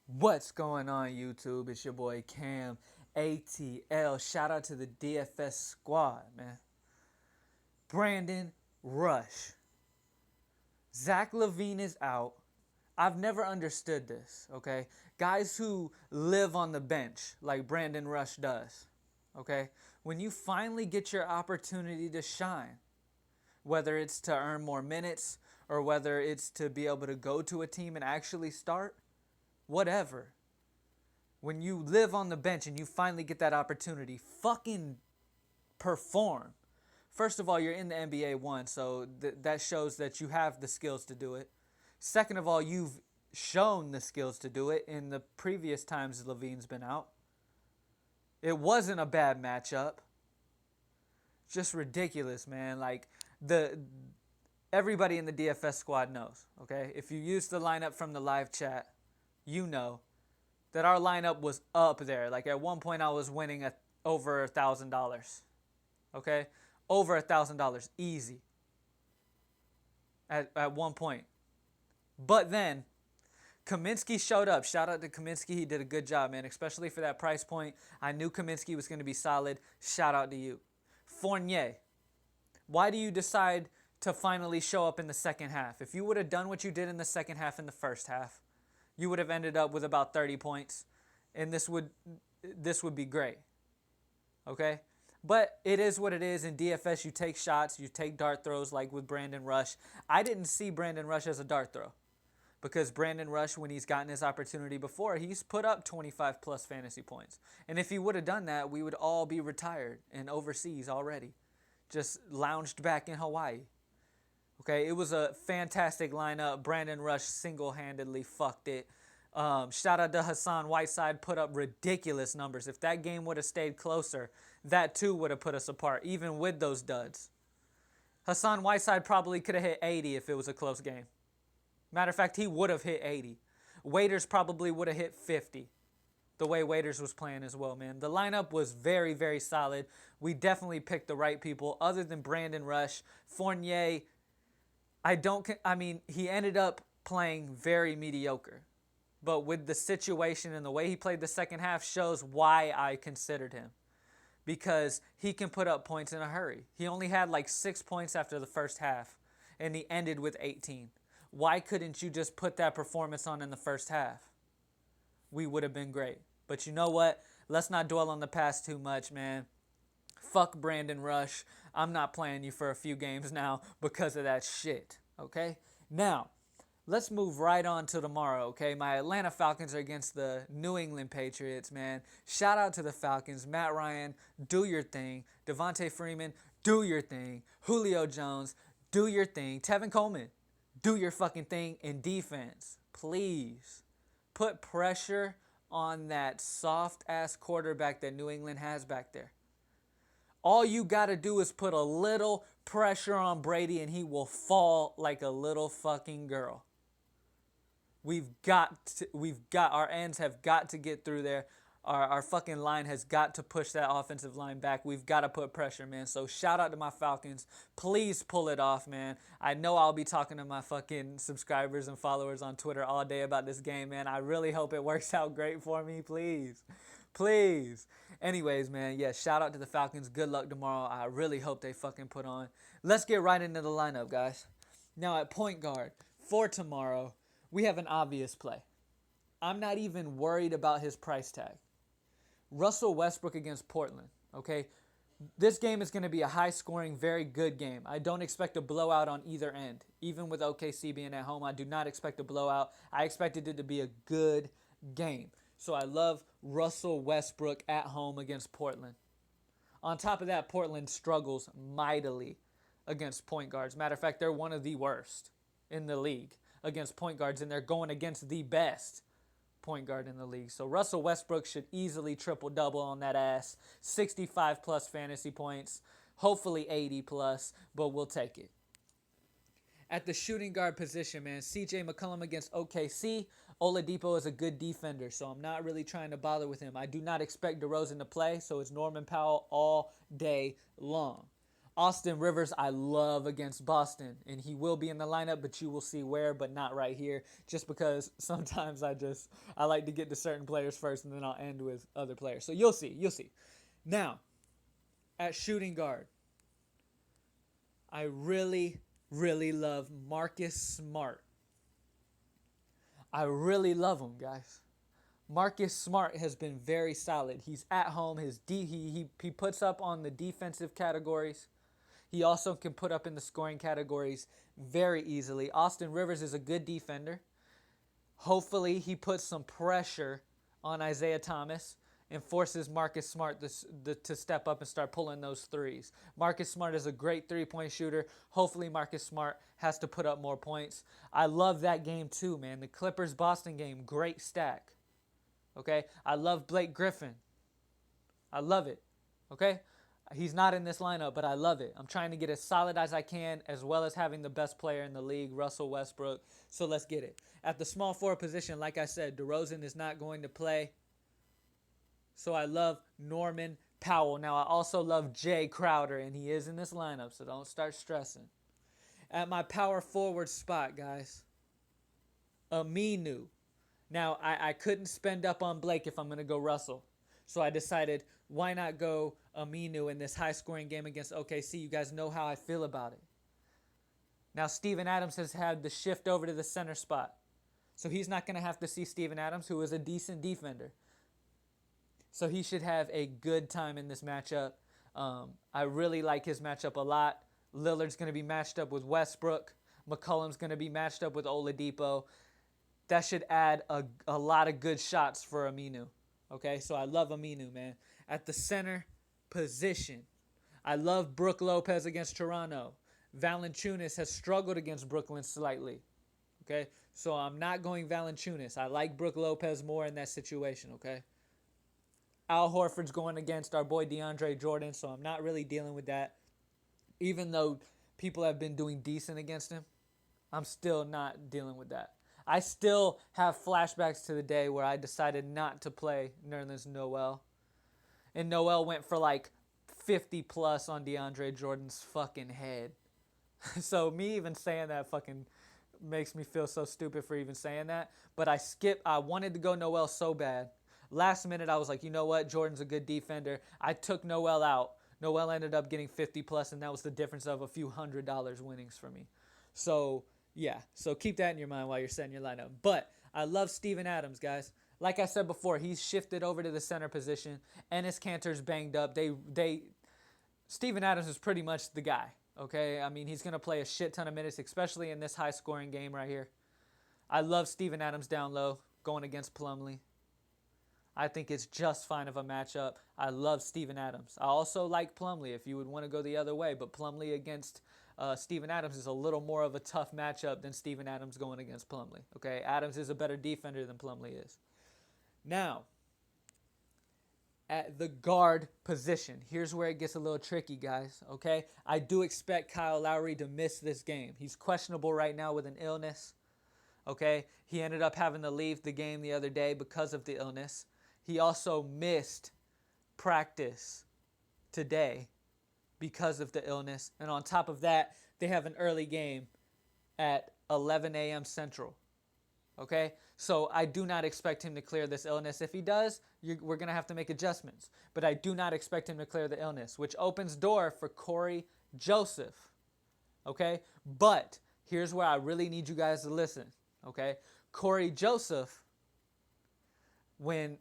What's going on, YouTube? It's your boy Cam ATL. Shout out to the DFS squad, man. Brandon Rush. Zach LaVine is out. I've never understood this, okay? Guys who live on the bench like Brandon Rush does, okay? When you finally get your opportunity to shine, whether it's to earn more minutes or whether it's to be able to go to a team and actually start, whatever. When you live on the bench and you finally get that opportunity, fucking perform. First of all, you're in the NBA one, so that shows that you have the skills to do it. Second of all, you've shown the skills to do it in the previous times Levine's been out. It wasn't a bad matchup. Just ridiculous, man. Like the everybody in the DFS squad knows, okay? If you use the lineup from the live chat, you know that our lineup was up there. Like at one point I was winning over $1,000. Okay? Over $1,000 easy. At one point. But then Kaminsky showed up. Shout out to Kaminsky. He did a good job, man, especially for that price point. I knew Kaminsky was going to be solid. Shout out to you. Fournier. Why do you decide to finally show up in the second half? If you would have done what you did in the second half in the first half, you would have ended up with about 30 points, and this would be great. Okay? But it is what it is. In DFS, you take shots, you take dart throws like with Brandon Rush. I didn't see Brandon Rush as a dart throw because Brandon Rush, when he's gotten his opportunity before, he's put up 25 plus fantasy points. And if he would have done that, we would all be retired and overseas already, just lounged back in Hawaii. Okay, it was a fantastic lineup. Brandon Rush single-handedly fucked it. Shout out to Hassan Whiteside, put up ridiculous numbers. If that game would have stayed closer, that too would have put us apart, even with those duds. Hassan Whiteside probably could have hit 80 if it was a close game. Matter of fact, he would have hit 80. Waiters probably would have hit 50. The way Waiters was playing as well, man. The lineup was very, very solid. We definitely picked the right people. Other than Brandon Rush, Fournier, he ended up playing very mediocre. But with the situation and the way he played the second half shows why I considered him. Because he can put up points in a hurry. He only had like 6 points after the first half, and he ended with 18. Why couldn't you just put that performance on in the first half? We would have been great. But you know what? Let's not dwell on the past too much, man. Fuck Brandon Rush. I'm not playing you for a few games now because of that shit. Okay? Now, let's move right on to tomorrow, okay? My Atlanta Falcons are against the New England Patriots, man. Shout out to the Falcons. Matt Ryan, do your thing. Devontae Freeman, do your thing. Julio Jones, do your thing. Tevin Coleman, do your fucking thing in defense. Please. Put pressure on that soft-ass quarterback that New England has back there. All you got to do is put a little pressure on Brady and he will fall like a little fucking girl. Our ends have got to get through there. Our fucking line has got to push that offensive line back. We've got to put pressure, man. So shout out to my Falcons. Please pull it off, man. I know I'll be talking to my fucking subscribers and followers on Twitter all day about this game, man. I really hope it works out great for me. Please. Please. Anyways, man, yeah, shout out to the Falcons. Good luck tomorrow. I really hope they fucking put on. Let's get right into the lineup, guys. Now at point guard for tomorrow, we have an obvious play. I'm not even worried about his price tag. Russell Westbrook against Portland, okay? This game is going to be a high-scoring, very good game. I don't expect a blowout on either end. Even with OKC being at home, I do not expect a blowout. I expected it to be a good game. So I love Russell Westbrook at home against Portland. On top of that, Portland struggles mightily against point guards. Matter of fact, they're one of the worst in the league against point guards, and they're going against the best point guard in the league. So Russell Westbrook should easily triple-double on that ass. 65-plus fantasy points, hopefully 80-plus, but we'll take it. At the shooting guard position, man, CJ McCollum against OKC. Oladipo is a good defender, so I'm not really trying to bother with him. I do not expect DeRozan to play, so it's Norman Powell all day long. Austin Rivers, I love against Boston, and he will be in the lineup, but you will see where, but not right here, just because sometimes I like to get to certain players first, and then I'll end with other players. So you'll see. Now, at shooting guard, I really, really love Marcus Smart. I really love him, guys. Marcus Smart has been very solid. He's at home. He puts up on the defensive categories. He also can put up in the scoring categories very easily. Austin Rivers is a good defender. Hopefully, he puts some pressure on Isaiah Thomas and forces Marcus Smart to step up and start pulling those threes. Marcus Smart is a great three-point shooter. Hopefully, Marcus Smart has to put up more points. I love that game too, man. The Clippers-Boston game, great stack. Okay? I love Blake Griffin. I love it. Okay? He's not in this lineup, but I love it. I'm trying to get as solid as I can, as well as having the best player in the league, Russell Westbrook. So let's get it. At the small forward position, like I said, DeRozan is not going to play. So I love Norman Powell. Now, I also love Jay Crowder, and he is in this lineup, so don't start stressing. At my power forward spot, guys, Aminu. Now, I couldn't spend up on Blake if I'm going to go Russell. So I decided, why not go Aminu in this high-scoring game against OKC? You guys know how I feel about it. Now, Steven Adams has had the shift over to the center spot. So he's not going to have to see Steven Adams, who is a decent defender. So he should have a good time in this matchup. I really like his matchup a lot. Lillard's going to be matched up with Westbrook. McCollum's going to be matched up with Oladipo. That should add a lot of good shots for Aminu. Okay, so I love Aminu, man. At the center position, I love Brook Lopez against Toronto. Valanciunas has struggled against Brooklyn slightly. Okay, so I'm not going Valanciunas. I like Brook Lopez more in that situation, okay? Al Horford's going against our boy DeAndre Jordan, so I'm not really dealing with that. Even though people have been doing decent against him, I'm still not dealing with that. I still have flashbacks to the day where I decided not to play Nerlens Noel. And Noel went for like 50 plus on DeAndre Jordan's fucking head. So me even saying that fucking makes me feel so stupid for even saying that. But I wanted to go Noel so bad. Last minute I was like, you know what? Jordan's a good defender. I took Noel out. Noel ended up getting 50 plus, and that was the difference of a few $100 winnings for me. So yeah, so keep that in your mind while you're setting your lineup. But I love Steven Adams, guys. Like I said before, he's shifted over to the center position. Enes Kanter's banged up. Steven Adams is pretty much the guy, okay? I mean, he's going to play a shit ton of minutes, especially in this high-scoring game right here. I love Steven Adams down low going against Plumlee. I think it's just fine of a matchup. I love Steven Adams. I also like Plumlee if you would want to go the other way, but Plumlee against Steven Adams is a little more of a tough matchup than Steven Adams going against Plumlee. Okay, Adams is a better defender than Plumlee is. Now, at the guard position, here's where it gets a little tricky, guys. Okay, I do expect Kyle Lowry to miss this game. He's questionable right now with an illness. Okay, he ended up having to leave the game the other day because of the illness. He also missed practice today because of the illness. And on top of that, they have an early game at 11 a.m. Central. Okay? So I do not expect him to clear this illness. If he does, we're going to have to make adjustments. But I do not expect him to clear the illness, which opens door for Corey Joseph. Okay? But here's where I really need you guys to listen. Okay? Corey Joseph, when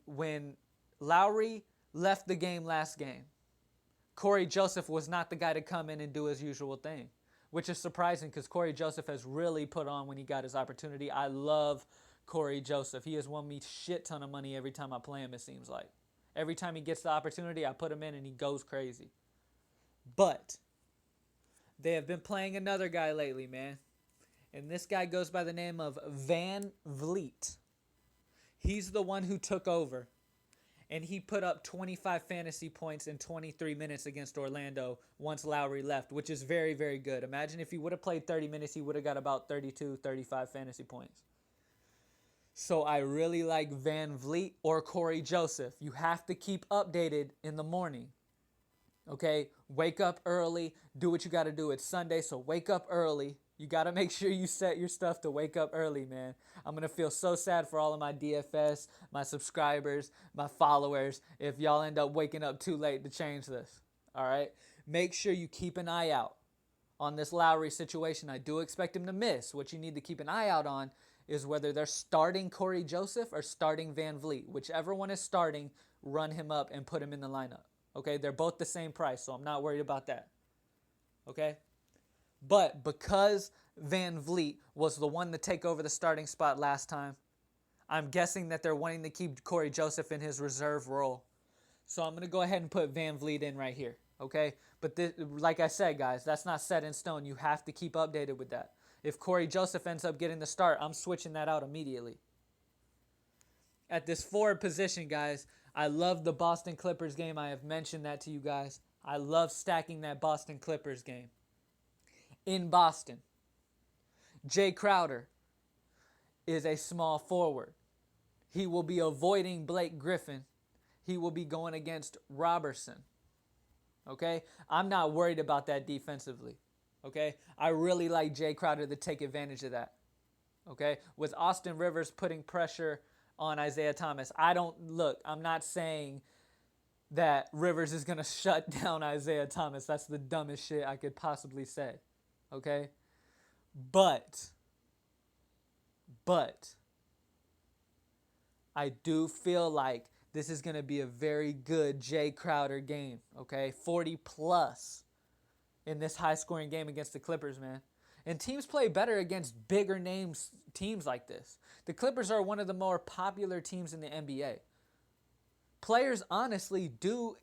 Lowry left the game last game, Corey Joseph was not the guy to come in and do his usual thing, which is surprising because Corey Joseph has really put on when he got his opportunity. I love Corey Joseph. He has won me shit ton of money every time I play him, it seems like. Every time he gets the opportunity, I put him in and he goes crazy. But they have been playing another guy lately, man. And this guy goes by the name of Van Vliet. He's the one who took over. And he put up 25 fantasy points in 23 minutes against Orlando once Lowry left, which is very, very good. Imagine if he would have played 30 minutes, he would have got about 32, 35 fantasy points. So I really like Van Vliet or Corey Joseph. You have to keep updated in the morning. Okay, wake up early, do what you got to do. It's Sunday, so wake up early. You got to make sure you set your stuff to wake up early, man. I'm going to feel so sad for all of my DFS, my subscribers, my followers, if y'all end up waking up too late to change this. All right? Make sure you keep an eye out on this Lowry situation. I do expect him to miss. What you need to keep an eye out on is whether they're starting Corey Joseph or starting Van Vliet. Whichever one is starting, run him up and put him in the lineup. Okay, they're both the same price, so I'm not worried about that. Okay? But because Van Vliet was the one to take over the starting spot last time, I'm guessing that they're wanting to keep Corey Joseph in his reserve role. So I'm going to go ahead and put Van Vliet in right here. Okay? But this, like I said, guys, that's not set in stone. You have to keep updated with that. If Corey Joseph ends up getting the start, I'm switching that out immediately. At this forward position, guys, I love the Boston Clippers game. I have mentioned that to you guys. I love stacking that Boston Clippers game. In Boston, Jay Crowder is a small forward. He will be avoiding Blake Griffin. He will be going against Robertson. Okay? I'm not worried about that defensively. Okay? I really like Jay Crowder to take advantage of that. Okay? With Austin Rivers putting pressure on Isaiah Thomas. I'm not saying that Rivers is going to shut down Isaiah Thomas. That's the dumbest shit I could possibly say. Okay? But I do feel like this is going to be a very good Jay Crowder game. Okay? 40 plus in this high-scoring game against the Clippers, man. And teams play better against bigger names teams like this. The Clippers are one of the more popular teams in the NBA. Players honestly do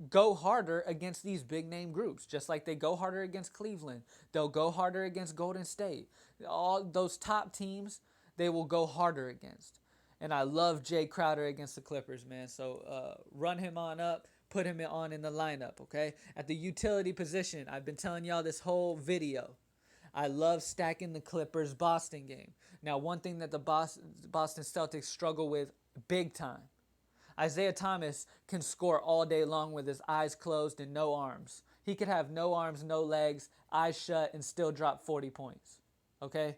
go harder against these big name groups, just like they go harder against Cleveland. They'll go harder against Golden State. All those top teams, they will go harder against. And I love Jay Crowder against the Clippers, man. So run him on up. Put him on in the lineup, okay? At the utility position, I've been telling y'all this whole video. I love stacking the Clippers-Boston game. Now, one thing that the Boston Celtics struggle with big time, Isaiah Thomas can score all day long with his eyes closed and no arms. He could have no arms, no legs, eyes shut, and still drop 40 points, okay?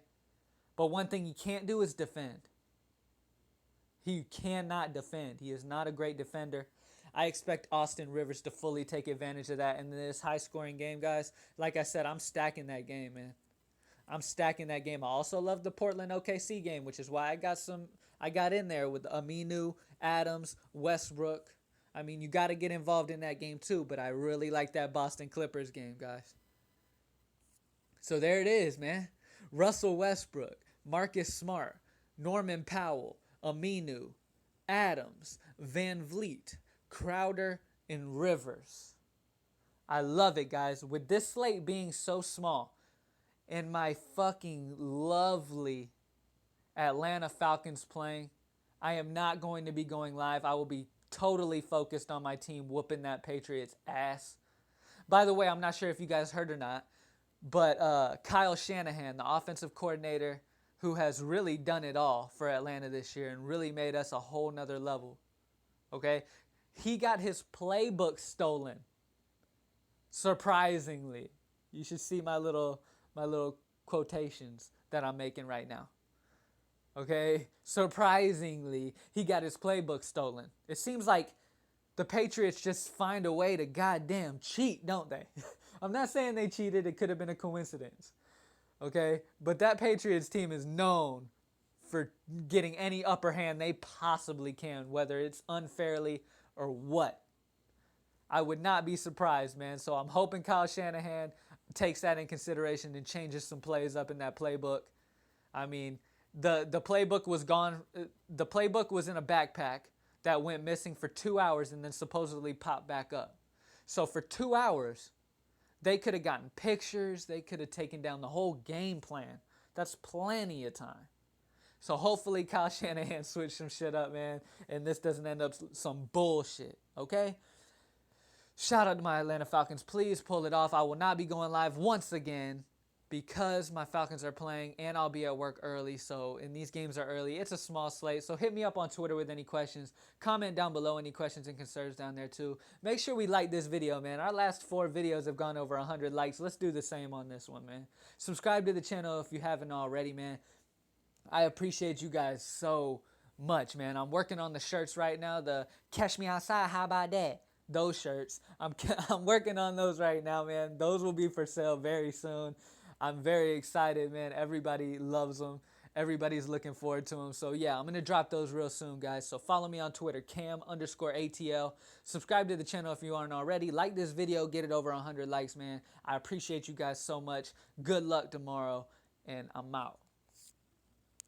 But one thing he can't do is defend. He cannot defend. He is not a great defender. I expect Austin Rivers to fully take advantage of that in this high-scoring game, guys. Like I said, I'm stacking that game, man. I'm stacking that game. I also love the Portland OKC game, which is why I got in there with Aminu, Adams, Westbrook. I mean, you got to get involved in that game too, but I really like that Boston Clippers game, guys. So there it is, man. Russell Westbrook, Marcus Smart, Norman Powell, Aminu, Adams, Van Vliet, Crowder, and Rivers. I love it, guys. With this slate being so small, and my fucking lovely Atlanta Falcons playing, I am not going to be going live. I will be totally focused on my team whooping that Patriots ass. By the way, I'm not sure if you guys heard or not, but Kyle Shanahan, the offensive coordinator who has really done it all for Atlanta this year and really made us a whole nother level, okay? He got his playbook stolen, surprisingly. You should see my little quotations that I'm making right now. Okay? Surprisingly, he got his playbook stolen. It seems like the Patriots just find a way to goddamn cheat, don't they? I'm not saying they cheated. It could have been a coincidence. Okay? But that Patriots team is known for getting any upper hand they possibly can, whether it's unfairly or what. I would not be surprised, man. So I'm hoping Kyle Shanahan takes that in consideration and changes some plays up in that playbook. I mean, the playbook was gone. The playbook was in a backpack that went missing for 2 hours and then supposedly popped back up. So for 2 hours, they could have gotten pictures. They could have taken down the whole game plan. That's plenty of time. So hopefully Kyle Shanahan switched some shit up, man, and this doesn't end up some bullshit, okay? Shout out to my Atlanta Falcons. Please pull it off. I will not be going live once again because my Falcons are playing and I'll be at work early. So, and these games are early. It's a small slate. So hit me up on Twitter with any questions. Comment down below any questions and concerns down there too. Make sure we like this video, man. Our last 4 videos have gone over 100 likes. Let's do the same on this one, man. Subscribe to the channel if you haven't already, man. I appreciate you guys so much, man. I'm working on the shirts right now. The Catch Me Outside, how about that? Those shirts. I'm working on those right now, man. Those will be for sale very soon. I'm very excited, man. Everybody loves them. Everybody's looking forward to them. So, yeah, I'm going to drop those real soon, guys. So, follow me on Twitter, Cam_ATL. Subscribe to the channel if you aren't already. Like this video. Get it over 100 likes, man. I appreciate you guys so much. Good luck tomorrow, and I'm out.